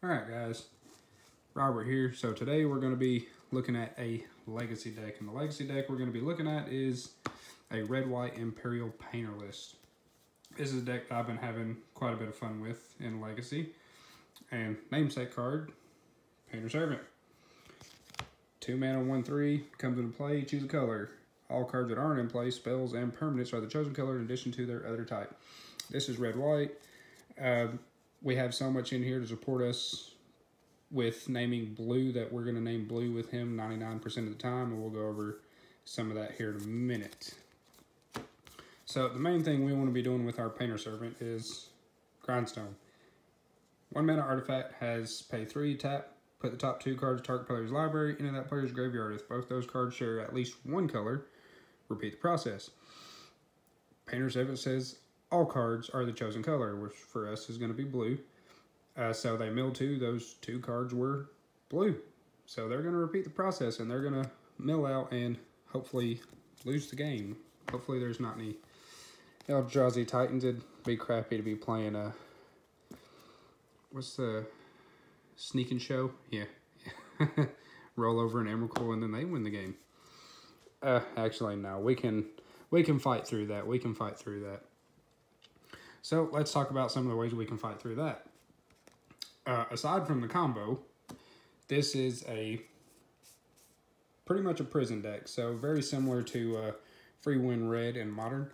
Alright guys, Robert here. So today we're going to be looking at a legacy deck. And the legacy deck we're going to be looking at is a red-white Imperial painter list. This is a deck that I've been having quite a bit of fun with in Legacy. And namesake card, Painter Servant. 2 mana, 1/3, comes into play, choose a color. All cards that aren't in play, spells, and permanents are the chosen color in addition to their other type. This is red-white. We have so much in here to support us with naming blue that we're going to name blue with him 99% of the time, and we'll go over some of that here in a minute. So the main thing we want to be doing with our Painter Servant is Grindstone. 1 mana artifact has pay 3, tap, put the top 2 cards of target player's library into that player's graveyard. If both those cards share at least one color, repeat the process. Painter Servant says all cards are the chosen color, which for us is going to be blue. So they milled 2, those 2 cards were blue. So they're going to repeat the process and they're going to mill out and hopefully lose the game. Hopefully there's not any Eldrazi Titans. It'd be crappy to be playing what's the sneaking show? Yeah. Roll over an Emrakul and then they win the game. Actually no, we can fight through that. We can fight through that. So let's talk about some of the ways we can fight through that. Aside from the combo, this is pretty much a prison deck. So very similar to Free Win Red and Modern.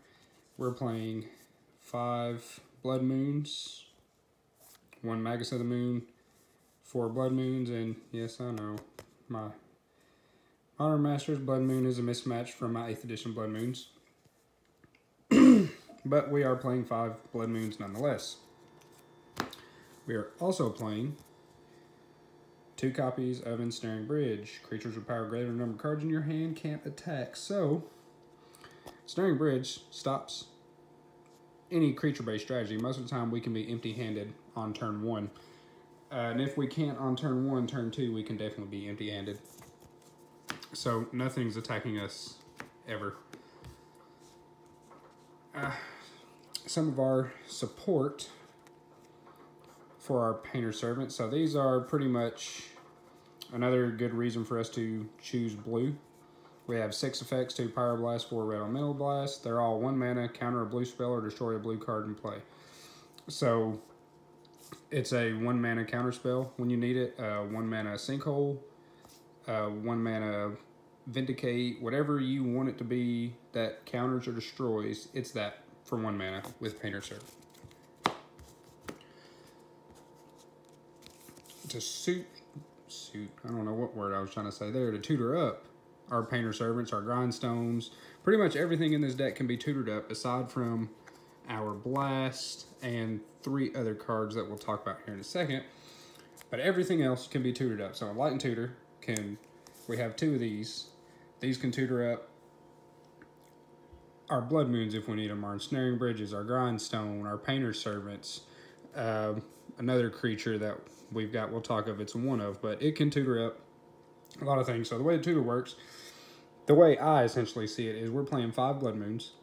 We're playing 5 Blood Moons, 1 Magus of the Moon, 4 Blood Moons, and yes, I know, my Modern Masters Blood Moon is a mismatch from my 8th edition Blood Moons. But we are playing 5 Blood Moons nonetheless. We are also playing 2 copies of Ensnaring Bridge. Creatures with power greater than the number of cards in your hand can't attack. So, Ensnaring Bridge stops any creature-based strategy. Most of the time we can be empty-handed on turn 1. And if we can't on turn 1, turn 2, we can definitely be empty-handed. So, nothing's attacking us ever. Some of our support for our Painter Servant. So these are pretty much another good reason for us to choose blue. We have 6 effects, 2 Power Blast, 4 Red Metal Blast. They're all 1 mana, counter a blue spell or destroy a blue card in play. So it's a 1 mana counter spell when you need it, 1 mana Sinkhole, 1 mana Vindicate, whatever you want it to be that counters or destroys, it's that for 1 mana with Painter Servant. To suit, I don't know what word I was trying to say there, to tutor up our Painter Servants, our Grindstones. Pretty much everything in this deck can be tutored up aside from our Blast and 3 other cards that we'll talk about here in a second. But everything else can be tutored up. So a Light and Tutor we have 2 of these. These can tutor up our Blood Moons if we need them, our Ensnaring Bridges, our Grindstone, our Painter Servants. Another creature that we've got, we'll talk of, it's one of, but it can tutor up a lot of things. So the way the tutor works, the way I essentially see it is we're playing 5 Blood Moons.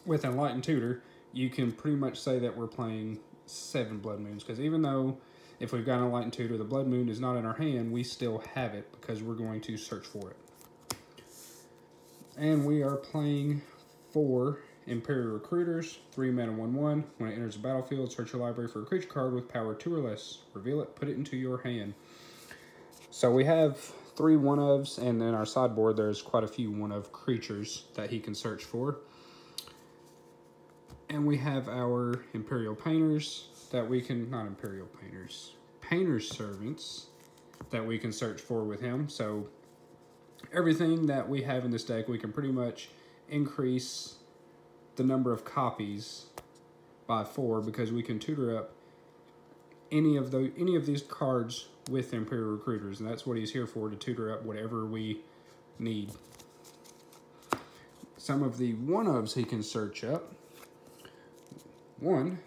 With Enlightened Tutor, you can pretty much say that we're playing 7 Blood Moons, because even though if we've got an Enlightened Tutor, the Blood Moon is not in our hand, we still have it because we're going to search for it. And we are playing 4 Imperial Recruiters, 3 mana, 1/1. When it enters the battlefield, search your library for a creature card with power 2 or less. Reveal it, put it into your hand. So we have 3 one-ofs, and in our sideboard there's quite a few one-of creatures that he can search for. And we have our Imperial Painters that we can, not Imperial Painters, Painter Servants that we can search for with him. So everything that we have in this deck, we can pretty much increase the number of copies by 4 because we can tutor up any of these cards with Imperial Recruiters, and that's what he's here for, to tutor up whatever we need. Some of the one-ofs he can search up. 1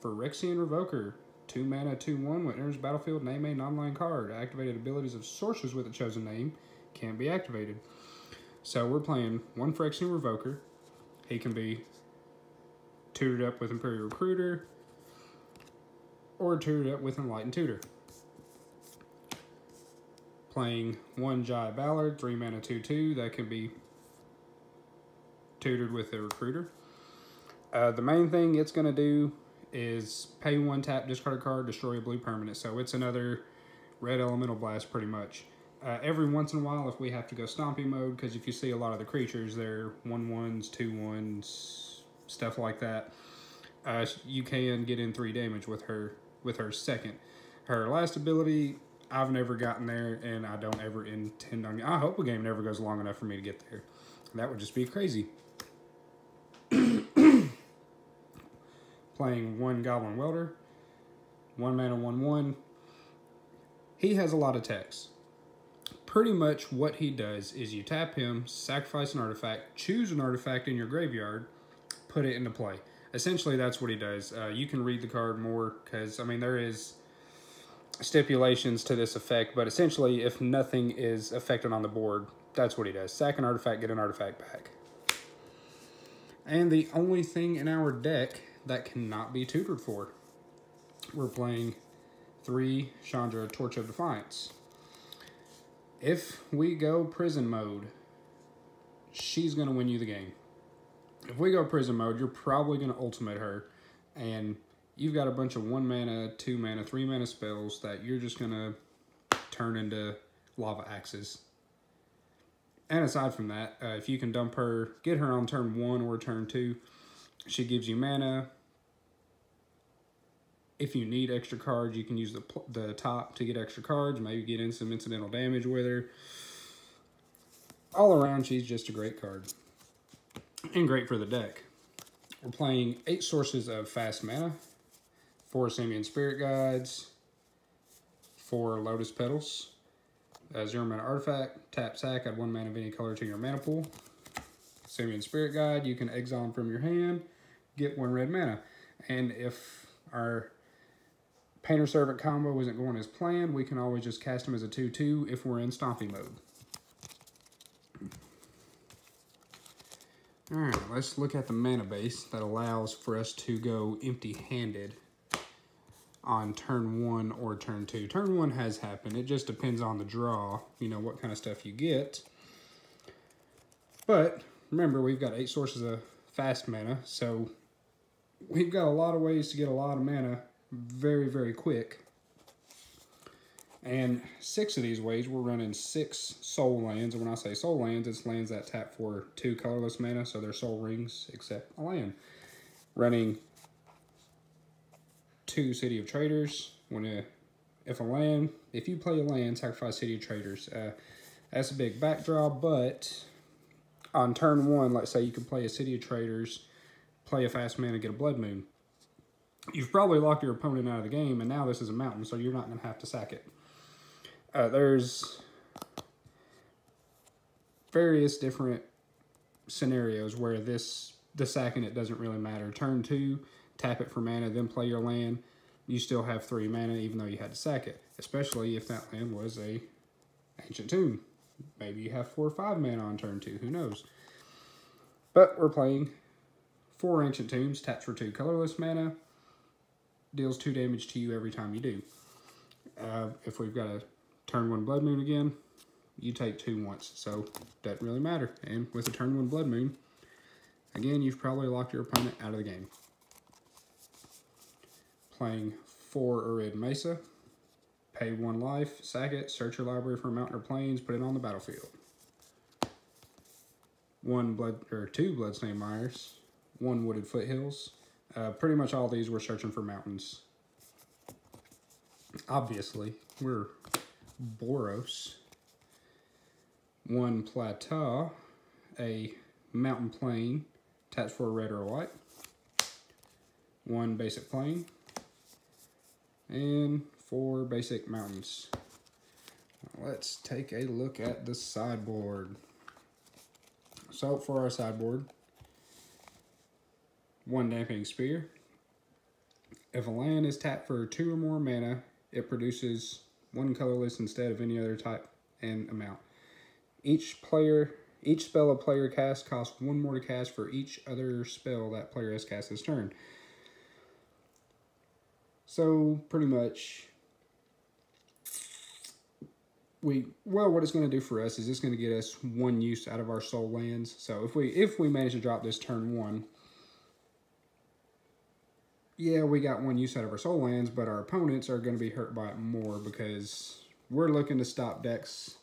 for Rexian Revoker, 2 mana, 2/1. When it enters the battlefield, name a non-land card. Activated abilities of sorcerers with a chosen name can't be activated. So we're playing 1 Phyrexian Revoker. He can be tutored up with Imperial Recruiter. or tutor it with Enlightened Tutor. Playing 1 Giant Ballard, 3 mana 2/2, that can be tutored with a Recruiter. The main thing it's going to do is pay 1 tap, discard a card, destroy a blue permanent. So it's another red elemental blast pretty much. Every once in a while if we have to go stomping mode, because if you see a lot of the creatures, they're 1/1s, 2/1s, stuff like that. You can get in 3 damage with her second. Her last ability, I've never gotten there, and I don't ever intend on. I hope a game never goes long enough for me to get there. That would just be crazy. Playing 1 Goblin Welder, 1 mana 1/1. He has a lot of text. Pretty much what he does is you tap him, sacrifice an artifact, choose an artifact in your graveyard, put it into play. Essentially, that's what he does. You can read the card more because, I mean, there is stipulations to this effect, but essentially, if nothing is affected on the board, that's what he does. Sack an artifact, get an artifact back. And the only thing in our deck that cannot be tutored for, we're playing 3 Chandra Torch of Defiance. If we go prison mode, she's going to win you the game. If we go prison mode, you're probably going to ultimate her, and you've got a bunch of 1 mana, 2 mana, 3 mana spells that you're just going to turn into lava axes. And aside from that, if you can dump her, get her on turn 1 or turn 2, she gives you mana. If you need extra cards, you can use the top to get extra cards, maybe get in some incidental damage with her. All around, she's just a great card. And great for the deck. We're playing 8 sources of fast mana, 4 Simian Spirit Guides, 4 Lotus Petals, 0 mana artifact, tap sack, add 1 mana of any color to your mana pool. Simian Spirit Guide, you can exile them from your hand, get 1 red mana. And if our Painter Servant combo isn't going as planned, we can always just cast him as a 2/2 if we're in stomping mode. Alright, let's look at the mana base that allows for us to go empty-handed on turn 1 or turn 2. Turn 1 has happened. It just depends on the draw, you know, what kind of stuff you get. But remember, we've got 8 sources of fast mana, so we've got a lot of ways to get a lot of mana very, very quick. And 6 of these ways, we're running 6 soul lands. And when I say soul lands, it's lands that tap for 2 colorless mana, so they're soul rings, except a land. Running 2 City of Traders. If you play a land, sacrifice City of Traders. That's a big backdraw, but on turn 1, let's say you could play a City of Traders, play a fast mana, get a Blood Moon. You've probably locked your opponent out of the game, and now this is a mountain, so you're not going to have to sack it. There's various different scenarios where the sacking it doesn't really matter. Turn 2, tap it for mana, then play your land. You still have 3 mana even though you had to sack it, especially if that land was a Ancient Tomb. Maybe you have 4 or 5 mana on turn 2, who knows. But we're playing 4 Ancient Tombs, taps for 2 colorless mana, deals 2 damage to you every time you do. If we've got a turn 1 Blood Moon again, you take 2 once, so doesn't really matter. And with a turn 1 Blood Moon, again, you've probably locked your opponent out of the game. Playing 4 Urid Mesa, pay 1 life, sack it, search your library for a mountain or plains, put it on the battlefield. 2 Bloodstained Mires, 1 Wooded Foothills. Pretty much all these we're searching for mountains. Obviously, we're Boros. 1 Plateau, a mountain plain, taps for a red or a white. 1 basic plain. And 4 basic mountains. Let's take a look at the sideboard. So for our sideboard, 1 Dampening Spear. If a land is tapped for 2 or more mana, it produces 1 colorless instead of any other type and amount. Each spell a player casts costs 1 more to cast for each other spell that player has cast this turn. So pretty much, what it's going to do for us is it's going to get us 1 use out of our soul lands. So if we manage to drop this turn 1, yeah, we got 1 use out of our soul lands, but our opponents are going to be hurt by it more because we're looking to stop decks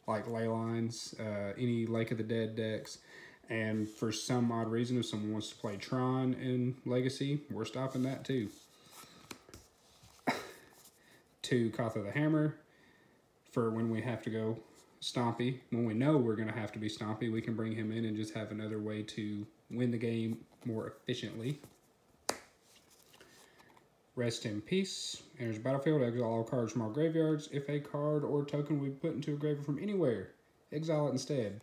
like Ley Lines, any Lake of the Dead decks, and for some odd reason, if someone wants to play Tron in Legacy, we're stopping that too. 2 Kotha the Hammer, for when we have to go Stompy. When we know we're going to have to be Stompy, we can bring him in and just have another way to win the game more efficiently. Rest in Peace. Enters the battlefield, exile all cards from our graveyards. If a card or token we put into a graveyard from anywhere, exile it instead.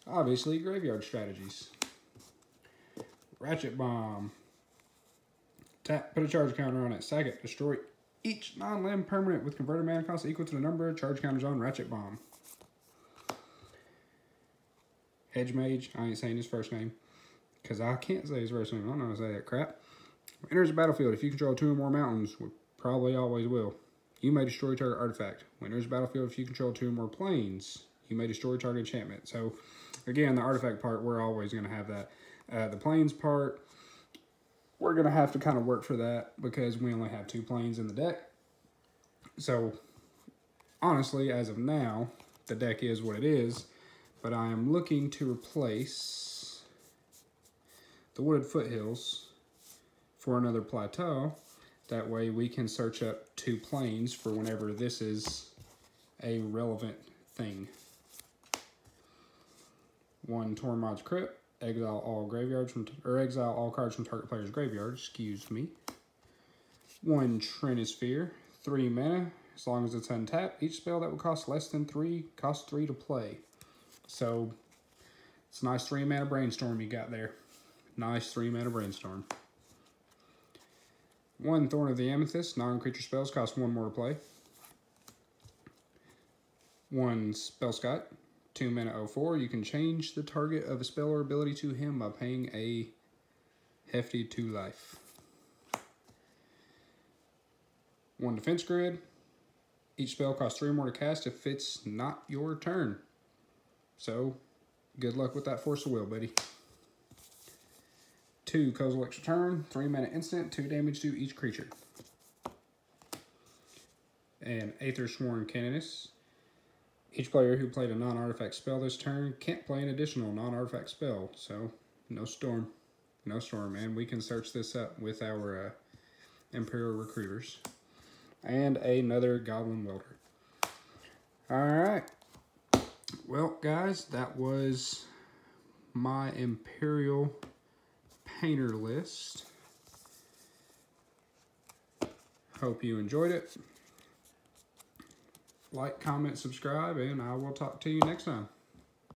Obviously, graveyard strategies. Ratchet Bomb. Tap, put a charge counter on it. Sack it. Destroy each non-land permanent with converted mana cost equal to the number of charge counters on Ratchet Bomb. Hedge Mage. I ain't saying his first name because I can't say his first name. I don't know how to say that crap. Enters the battlefield. If you control 2 or more mountains, we probably always will, you may destroy target artifact. When enters the battlefield, if you control 2 or more planes, you may destroy target enchantment. So, again, the artifact part, we're always going to have that. The planes part, we're going to have to kind of work for that because we only have 2 planes in the deck. So, honestly, as of now, the deck is what it is, but I am looking to replace the Wooded Foothills for another plateau. That way we can search up 2 planes for whenever this is a relevant thing. 1 Tormod's Crypt, exile all graveyards from, or exile all cards from target player's graveyard, excuse me. 1 Trinisphere, 3 mana, as long as it's untapped. Each spell that would cost less than 3 costs 3 to play. So it's a nice 3 mana Brainstorm you got there. Nice 3 mana Brainstorm. 1 Thorn of the Amethyst, non-creature spells cost 1 more to play. 1 Spellskite, 2 mana 0/4. You can change the target of a spell or ability to him by paying a hefty 2 life. 1 Defense Grid. Each spell costs 3 more to cast if it's not your turn. So, good luck with that Force of Will, buddy. 2 Kozilek's Return, 3 mana instant, 2 damage to each creature. And Aethersworn Canoness. Each player who played a non-artifact spell this turn can't play an additional non-artifact spell. So, no Storm. No Storm, and we can search this up with our Imperial Recruiters. And another Goblin Welder. Alright. Well, guys, that was my Imperial Painter list. Hope you enjoyed it. Like, comment, subscribe, and I will talk to you next time.